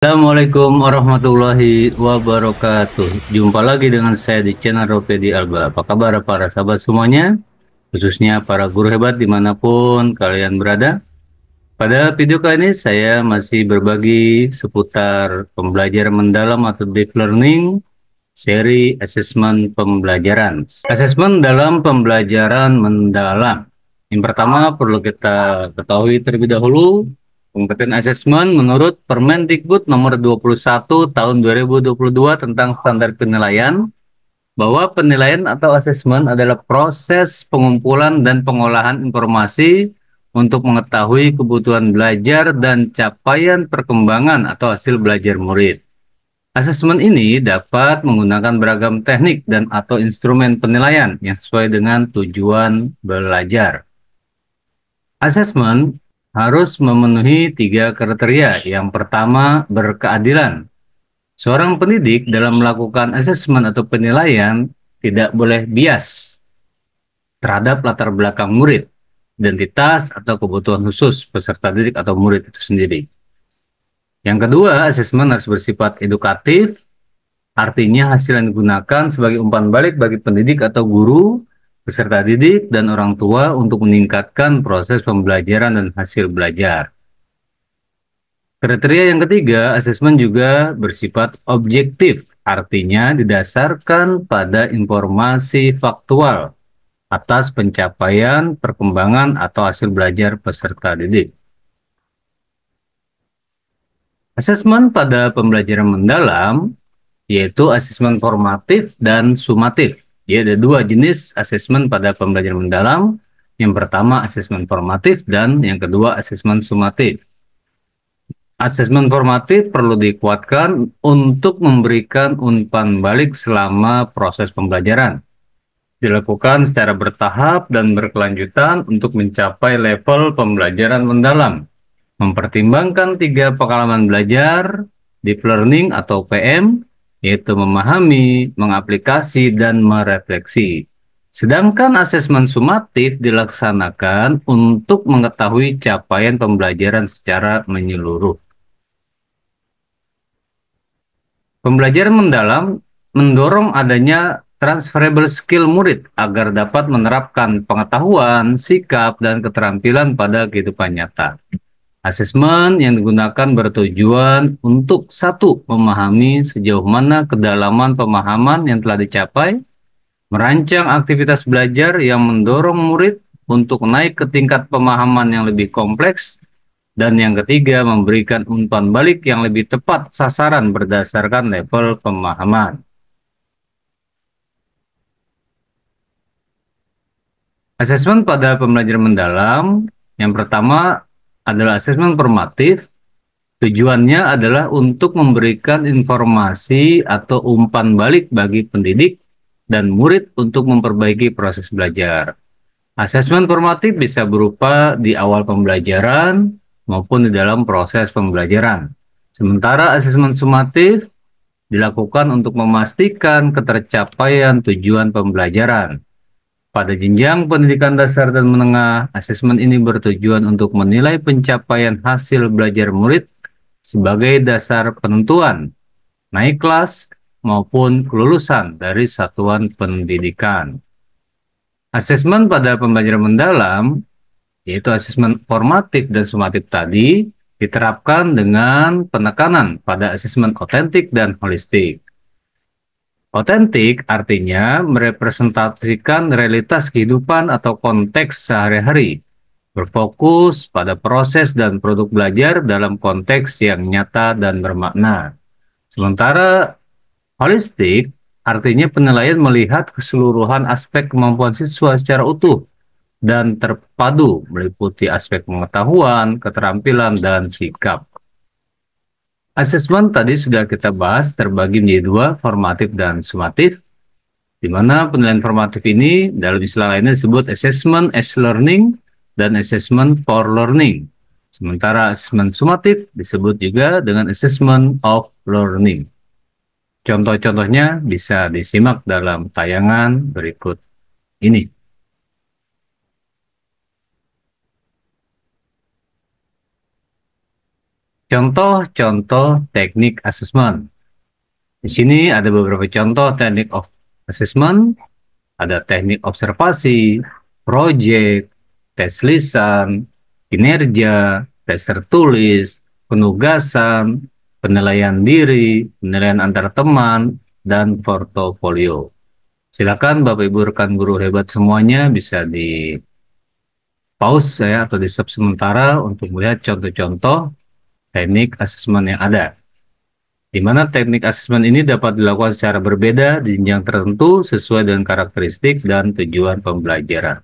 Assalamualaikum warahmatullahi wabarakatuh. Jumpa lagi dengan saya di channel Ropedi Alba. Apa kabar para sahabat semuanya? Khususnya para guru hebat dimanapun kalian berada. Pada video kali ini saya masih berbagi seputar pembelajaran mendalam atau deep learning seri asesmen pembelajaran. Asesmen dalam pembelajaran mendalam. Yang pertama perlu kita ketahui terlebih dahulu, kompeten asesmen menurut Permendikbud nomor 21 tahun 2022 tentang standar penilaian, bahwa penilaian atau asesmen adalah proses pengumpulan dan pengolahan informasi untuk mengetahui kebutuhan belajar dan capaian perkembangan atau hasil belajar murid. Asesmen ini dapat menggunakan beragam teknik dan atau instrumen penilaian yang sesuai dengan tujuan belajar. Asesmen harus memenuhi 3 kriteria. Yang pertama, berkeadilan. Seorang pendidik dalam melakukan asesmen atau penilaian tidak boleh bias terhadap latar belakang murid, identitas, atau kebutuhan khusus peserta didik atau murid itu sendiri. Yang kedua, asesmen harus bersifat edukatif. Artinya hasil yang digunakan sebagai umpan balik bagi pendidik atau guru, peserta didik, dan orang tua untuk meningkatkan proses pembelajaran dan hasil belajar. Kriteria yang ketiga, asesmen juga bersifat objektif. Artinya didasarkan pada informasi faktual atas pencapaian, perkembangan, atau hasil belajar peserta didik. Asesmen pada pembelajaran mendalam yaitu asesmen formatif dan sumatif. Ya, ada 2 jenis asesmen pada pembelajaran mendalam. Yang pertama asesmen formatif dan yang kedua asesmen sumatif. Asesmen formatif perlu dikuatkan untuk memberikan umpan balik selama proses pembelajaran. Dilakukan secara bertahap dan berkelanjutan untuk mencapai level pembelajaran mendalam. Mempertimbangkan 3 pengalaman belajar, deep learning atau PM, yaitu memahami, mengaplikasi, dan merefleksi. Sedangkan asesmen sumatif dilaksanakan untuk mengetahui capaian pembelajaran secara menyeluruh. Pembelajaran mendalam mendorong adanya transferable skill murid agar dapat menerapkan pengetahuan, sikap, dan keterampilan pada kehidupan nyata. Asesmen yang digunakan bertujuan untuk satu, memahami sejauh mana kedalaman pemahaman yang telah dicapai, merancang aktivitas belajar yang mendorong murid untuk naik ke tingkat pemahaman yang lebih kompleks, dan yang ketiga, memberikan umpan balik yang lebih tepat sasaran berdasarkan level pemahaman. Asesmen pada pembelajaran mendalam, yang pertama adalah asesmen formatif. Tujuannya adalah untuk memberikan informasi atau umpan balik bagi pendidik dan murid untuk memperbaiki proses belajar. Asesmen formatif bisa berupa di awal pembelajaran maupun di dalam proses pembelajaran. Sementara asesmen sumatif dilakukan untuk memastikan ketercapaian tujuan pembelajaran. Pada jenjang pendidikan dasar dan menengah, asesmen ini bertujuan untuk menilai pencapaian hasil belajar murid sebagai dasar penentuan naik kelas maupun kelulusan dari satuan pendidikan. Asesmen pada pembelajaran mendalam, yaitu asesmen formatif dan sumatif tadi, diterapkan dengan penekanan pada asesmen otentik dan holistik. Otentik artinya merepresentasikan realitas kehidupan atau konteks sehari-hari, berfokus pada proses dan produk belajar dalam konteks yang nyata dan bermakna. Sementara holistik artinya penilaian melihat keseluruhan aspek kemampuan siswa secara utuh dan terpadu, meliputi aspek pengetahuan, keterampilan, dan sikap. Asesmen tadi sudah kita bahas terbagi menjadi 2, formatif dan sumatif, di mana penilaian formatif ini dalam istilah lainnya disebut assessment as learning dan assessment for learning. Sementara assessment sumatif disebut juga dengan assessment of learning. Contoh-contohnya bisa disimak dalam tayangan berikut ini. Contoh-contoh teknik asesmen. Di sini ada beberapa contoh teknik of assessment, ada teknik observasi, project, tes lisan, kinerja, tes tertulis, penugasan, penilaian diri, penilaian antar teman, dan portofolio. Silakan Bapak Ibu rekan guru hebat semuanya bisa di pause ya atau di stop sementara untuk melihat contoh-contoh teknik asesmen yang ada. Di mana teknik asesmen ini dapat dilakukan secara berbeda di jenjang tertentu sesuai dengan karakteristik dan tujuan pembelajaran.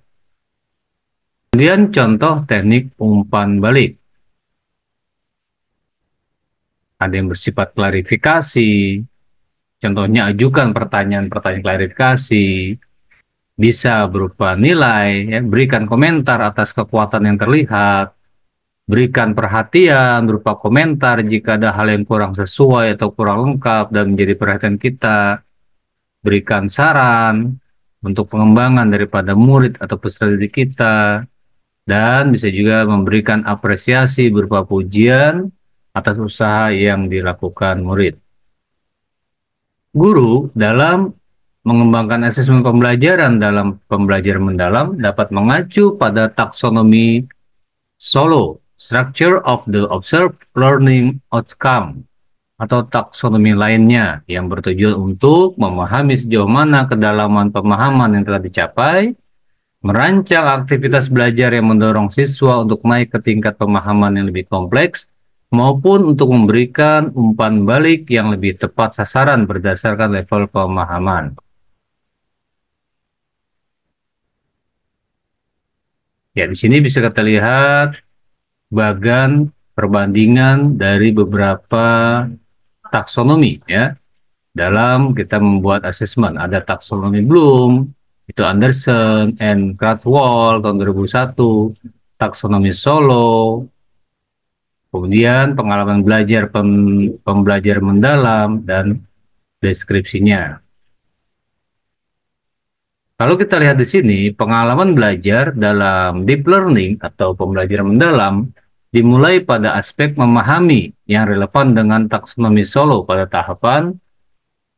Kemudian contoh teknik umpan balik. Ada yang bersifat klarifikasi, contohnya ajukan pertanyaan-pertanyaan klarifikasi, bisa berupa nilai, ya, berikan komentar atas kekuatan yang terlihat, berikan perhatian berupa komentar jika ada hal yang kurang sesuai atau kurang lengkap dan menjadi perhatian kita, berikan saran untuk pengembangan daripada murid atau peserta didik kita, dan bisa juga memberikan apresiasi berupa pujian atas usaha yang dilakukan murid. Guru dalam mengembangkan asesmen pembelajaran dalam pembelajaran mendalam dapat mengacu pada taksonomi Solo, Structure of the Observed Learning Outcome, atau taksonomi lainnya yang bertujuan untuk memahami sejauh mana kedalaman pemahaman yang telah dicapai, merancang aktivitas belajar yang mendorong siswa untuk naik ke tingkat pemahaman yang lebih kompleks, maupun untuk memberikan umpan balik yang lebih tepat sasaran berdasarkan level pemahaman. Ya, di sini bisa kita lihat bagan perbandingan dari beberapa taksonomi ya dalam kita membuat asesmen. Ada taksonomi Bloom, itu Anderson and Krathwohl tahun 2001, taksonomi Solo, kemudian pengalaman belajar pembelajaran mendalam dan deskripsinya. Kalau kita lihat di sini, pengalaman belajar dalam deep learning atau pembelajaran mendalam dimulai pada aspek memahami yang relevan dengan taksonomi Solo pada tahapan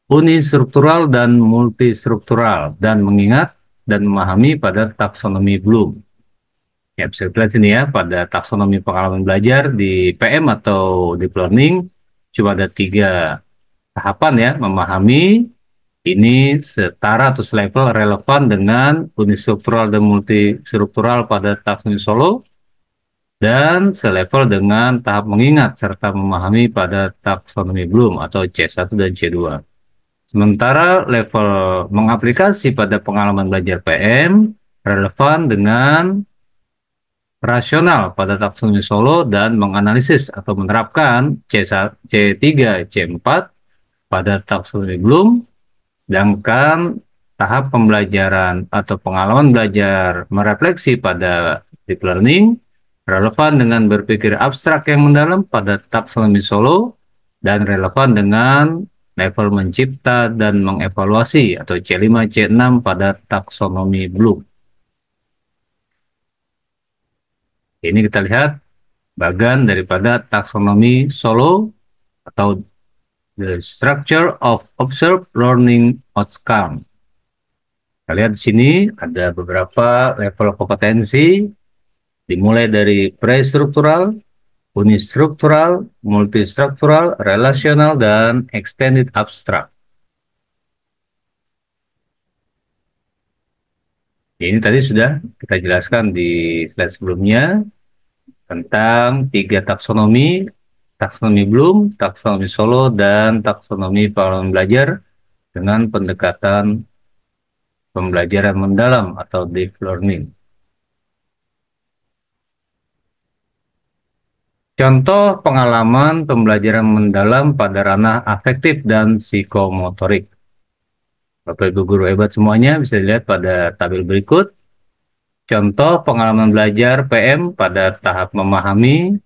unistruktural dan multistruktural, dan mengingat dan memahami pada taksonomi Bloom. Ya, bisa kita lihat sini ya, pada taksonomi pengalaman belajar di PM atau deep learning, cuma ada 3 tahapan ya, memahami, ini setara atau selevel relevan dengan unistruktural dan multistruktural pada taksonomi Solo, dan selevel dengan tahap mengingat serta memahami pada taksonomi Bloom atau C1 dan C2. Sementara level mengaplikasi pada pengalaman belajar PM relevan dengan rasional pada taksonomi Solo dan menganalisis atau menerapkan C1, C3, C4 pada taksonomi Bloom. Sedangkan tahap pembelajaran atau pengalaman belajar merefleksi pada deep learning relevan dengan berpikir abstrak yang mendalam pada taksonomi Solo dan relevan dengan level mencipta dan mengevaluasi atau C5, C6 pada taksonomi Bloom. Ini kita lihat bagan daripada taksonomi Solo atau the structure of observed learning outcome. Kita lihat di sini ada beberapa level kompetensi, dimulai dari prestruktural, unistruktural, multistruktural, relasional, dan extended abstract. Ini tadi sudah kita jelaskan di slide sebelumnya tentang 3 taksonomi, taksonomi Bloom, taksonomi Solo, dan taksonomi pengalaman belajar dengan pendekatan pembelajaran mendalam atau deep learning. Contoh pengalaman pembelajaran mendalam pada ranah afektif dan psikomotorik. Bapak Ibu guru hebat semuanya bisa dilihat pada tabel berikut. Contoh pengalaman belajar PM pada tahap memahami.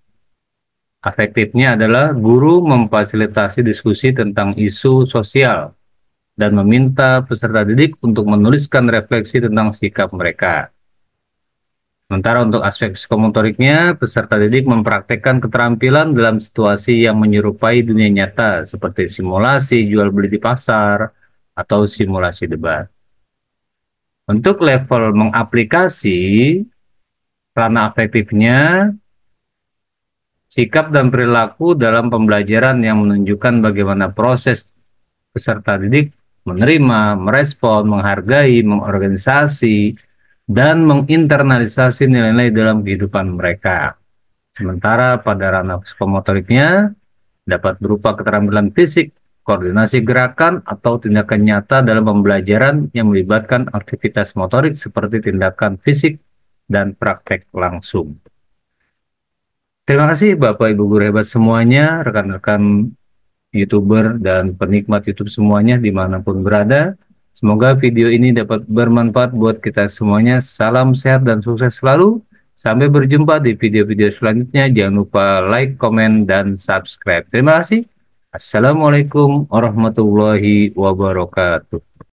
Afektifnya adalah guru memfasilitasi diskusi tentang isu sosial dan meminta peserta didik untuk menuliskan refleksi tentang sikap mereka. Sementara untuk aspek psikomotoriknya, peserta didik mempraktekkan keterampilan dalam situasi yang menyerupai dunia nyata, seperti simulasi jual beli di pasar atau simulasi debat. Untuk level mengaplikasi, ranah afektifnya, sikap dan perilaku dalam pembelajaran yang menunjukkan bagaimana proses peserta didik menerima, merespon, menghargai, mengorganisasi, dan menginternalisasi nilai-nilai dalam kehidupan mereka. Sementara pada ranah psikomotoriknya dapat berupa keterampilan fisik, koordinasi gerakan, atau tindakan nyata dalam pembelajaran yang melibatkan aktivitas motorik seperti tindakan fisik dan praktek langsung. Terima kasih Bapak Ibu guru hebat semuanya, rekan-rekan YouTuber dan penikmat YouTube semuanya dimanapun berada. Semoga video ini dapat bermanfaat buat kita semuanya. Salam sehat dan sukses selalu. Sampai berjumpa di video-video selanjutnya. Jangan lupa like, komen, dan subscribe. Terima kasih. Assalamualaikum warahmatullahi wabarakatuh.